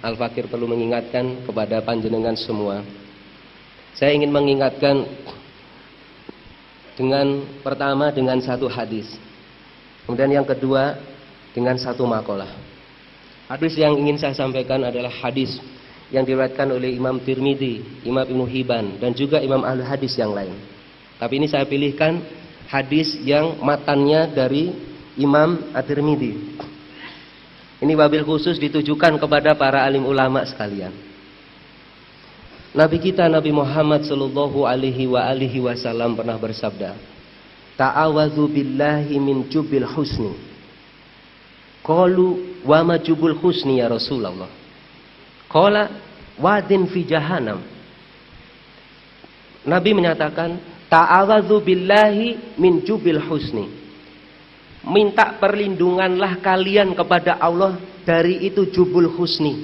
Al-Fakir perlu mengingatkan kepada panjenengan semua. Saya ingin mengingatkan pertama dengan satu hadis, kemudian yang kedua dengan satu makalah. Hadis yang ingin saya sampaikan adalah hadis yang diriwayatkan oleh Imam Tirmidzi, Imam Ibnu Hibban, dan juga Imam ahli hadis yang lain. Tapi ini saya pilihkan hadis yang matannya dari Imam At-Tirmidzi. Ini wabil khusus ditujukan kepada para alim ulama sekalian. Nabi kita Nabi Muhammad sallallahu alaihi wasallam pernah bersabda, "Ta'awadzu billahi min jubil husni." Qalu wa ma jubul husni ya Rasulullah? Qala wadin fi jahannam. Nabi menyatakan, "Ta'awadzu billahi min jubil husni." Minta perlindunganlah kalian kepada Allah dari itu jubul husni.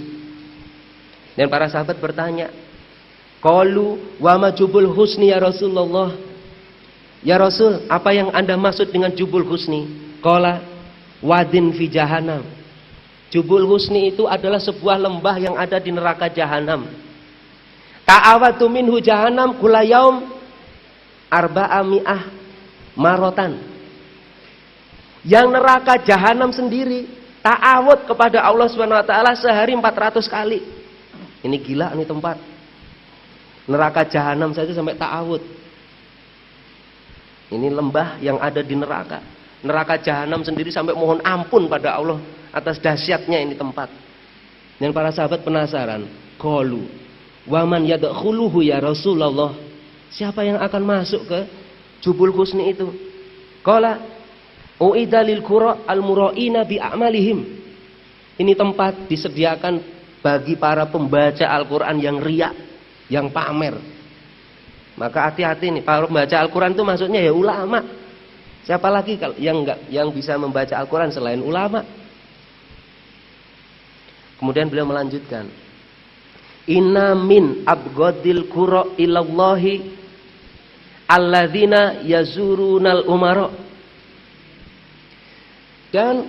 Dan para sahabat bertanya, qalu wa ma jubul husni ya Rasulullah? Ya Rasul, apa yang Anda maksud dengan jubul husni? Qala wadin fi jahannam. Jubul husni itu adalah sebuah lembah yang ada di neraka jahanam. Ta'awatu minhu jahannam kula yaum arba'ami'ah marotan. Yang neraka jahanam sendiri ta'awud kepada Allah Subhanahu wa taala sehari 400 kali. Ini gila nih tempat. Neraka jahanam saja sampai ta'awud. Ini lembah yang ada di neraka. Neraka jahanam sendiri sampai mohon ampun pada Allah atas dahsyatnya ini tempat. Dan para sahabat penasaran, qalu wa man yadkhuluhu ya Rasulullah? Siapa yang akan masuk ke jubul husni itu? Qala u'idza lil qura al mura'ina bi a'malihim. Ini tempat disediakan bagi para pembaca Al-Qur'an yang riya, yang pamer. Maka hati-hati nih, para pembaca Al-Qur'an itu maksudnya ya ulama. Siapa lagi kalau yang bisa membaca Al-Qur'an selain ulama? Kemudian beliau melanjutkan, "Inna min abghadil qura ilallahi alladzina yazurunal umara." Dan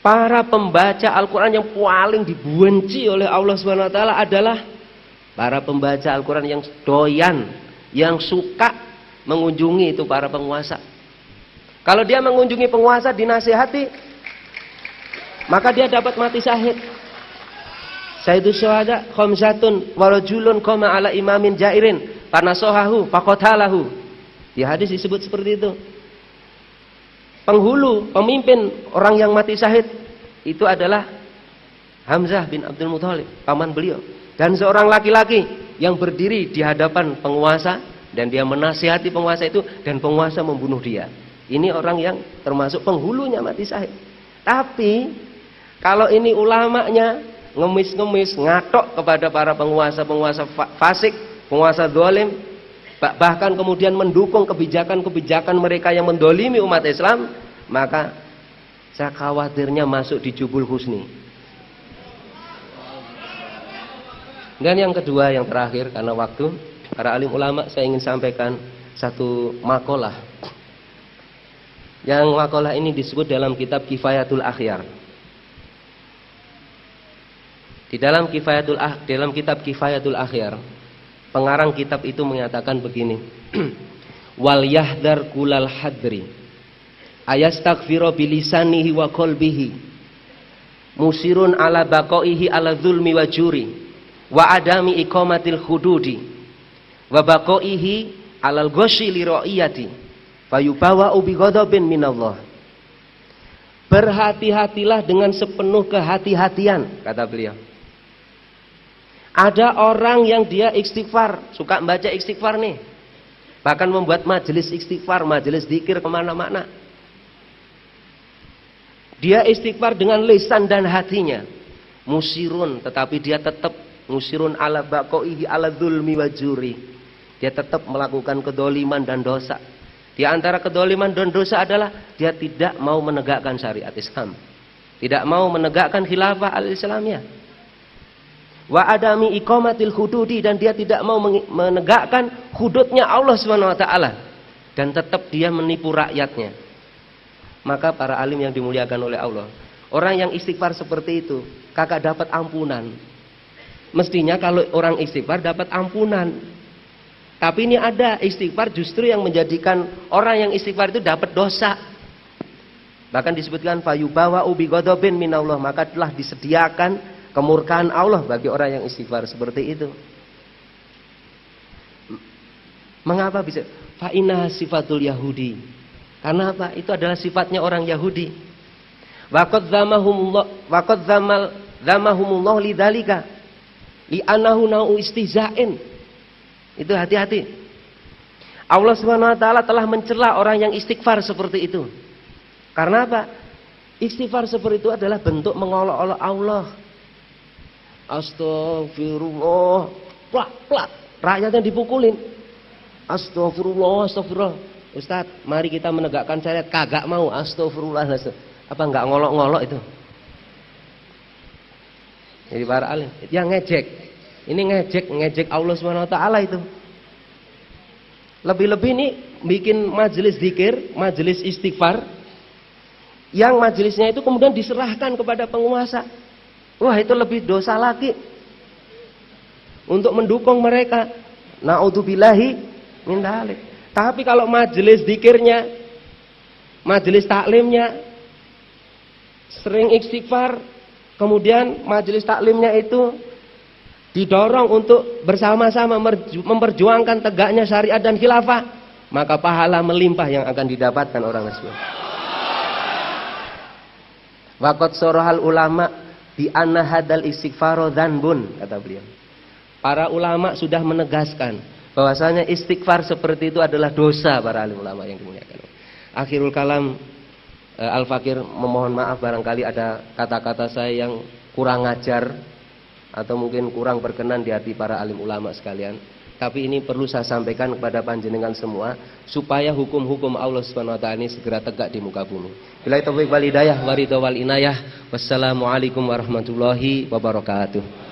para pembaca Al-Quran yang paling dibenci oleh Allah Subhanahu Wa Taala adalah para pembaca Al-Quran yang doyan, yang suka mengunjungi itu para penguasa. Kalau dia mengunjungi penguasa dinasihati, maka dia dapat mati syahid. Sayyidus syuhada khamsatun wa rajulun qama ala imamin jairin fanasahahu faqatalahu. Di hadis disebut seperti itu. Penghulu, pemimpin orang yang mati syahid itu adalah Hamzah bin Abdul Muthalib, paman beliau. Dan seorang laki-laki yang berdiri di hadapan penguasa dan dia menasihati penguasa itu dan penguasa membunuh dia. Ini orang yang termasuk penghulunya mati syahid. Tapi kalau ini ulamanya ngemis-ngemis, ngatok kepada para penguasa-penguasa fasik, penguasa zalim, bahkan kemudian mendukung kebijakan-kebijakan mereka yang mendolimi umat Islam, maka saya khawatirnya masuk di jubul husni. Dan yang kedua, yang terakhir karena waktu, para alim ulama, saya ingin sampaikan satu makalah. Yang makalah ini disebut dalam kitab Kifayatul Akhyar. Di dalam kitab Kifayatul Akhyar, pengarang kitab itu menyatakan begini, wal yahdar kulal hadri ayastaghfiru bilisanihi wa qalbihi musirun ala baqaihi ala zulmi wa juri wa adami iqamatil hududi wa baqaihi alal ghashi li ra'iyati fayubawa bi ghadabin minallah. Berhati-hatilah dengan sepenuh kehati-hatian, kata beliau. Ada orang yang dia istighfar, suka membaca istighfar nih, bahkan membuat majelis istighfar, majelis zikir kemana-mana. Dia istighfar dengan lisan dan hatinya, musirun, tetapi dia tetap musirun ala baqaihi ala dzulmi wa juri. Dia tetap melakukan kedoliman dan dosa. Di antara kedoliman dan dosa adalah dia tidak mau menegakkan syariat Islam, tidak mau menegakkan khilafah al-Islamiyah. Wa adami iqamatil hududi, dan dia tidak mau menegakkan hududnya Allah Subhanahu wa taala, dan tetap dia menipu rakyatnya. Maka para alim yang dimuliakan oleh Allah, Orang yang istighfar seperti itu kagak dapat ampunan. Mestinya kalau orang istighfar dapat ampunan. Tapi ini ada istighfar justru yang menjadikan orang yang istighfar itu dapat dosa. Bahkan disebutkan fayubawa ubi godobin minallah, maka telah disediakan kemurkaan Allah bagi orang yang istighfar seperti itu. Mengapa bisa? Fa inna sifatul Yahudi. Karena apa? Itu adalah sifatnya orang Yahudi. Waqad zamahumullah lidzalika li'annahu nau istihza'in. Itu hati-hati. Allah Subhanahu wa taala telah mencela orang yang istighfar seperti itu. Karena apa? Istighfar seperti itu adalah bentuk mengolok-olok Allah. Astagfirullah. Plak. Rakyatnya dipukulin. Astagfirullah. Ustaz, mari kita menegakkan syariat. Kagak mau. Astagfirullah. Apa enggak ngolok-ngolok itu? Jadi para alim yang ngejek. Ini ngejek Allah Subhanahu wa taala itu. Lebih-lebih ini bikin majelis zikir, majelis istighfar yang majelisnya itu kemudian diserahkan kepada penguasa. Wah, itu lebih dosa lagi. Untuk mendukung mereka. Na'udzubillahi min dzalik. Tapi kalau majelis zikirnya, majelis taklimnya sering istighfar, kemudian majelis taklimnya itu didorong untuk bersama-sama memperjuangkan tegaknya syariat dan khilafah, maka pahala melimpah yang akan didapatkan orang tersebut. Waqad sorohal ulama bi anna hadal istighfaro dzanbun, kata beliau. Para ulama sudah menegaskan bahwasanya istighfar seperti itu adalah dosa, para alim ulama yang dimuliakan. Akhirul kalam, Al-Fakir memohon maaf barangkali ada kata-kata saya yang kurang ajar atau mungkin kurang berkenan di hati para alim ulama sekalian. Tapi ini perlu saya sampaikan kepada panjenengan semua supaya hukum-hukum Allah Subhanahu wa taala ini segera tegak di muka bumi. Billahi taufiq wal hidayah wa ridha wal inayah. Wassalamualaikum warahmatullahi wabarakatuh.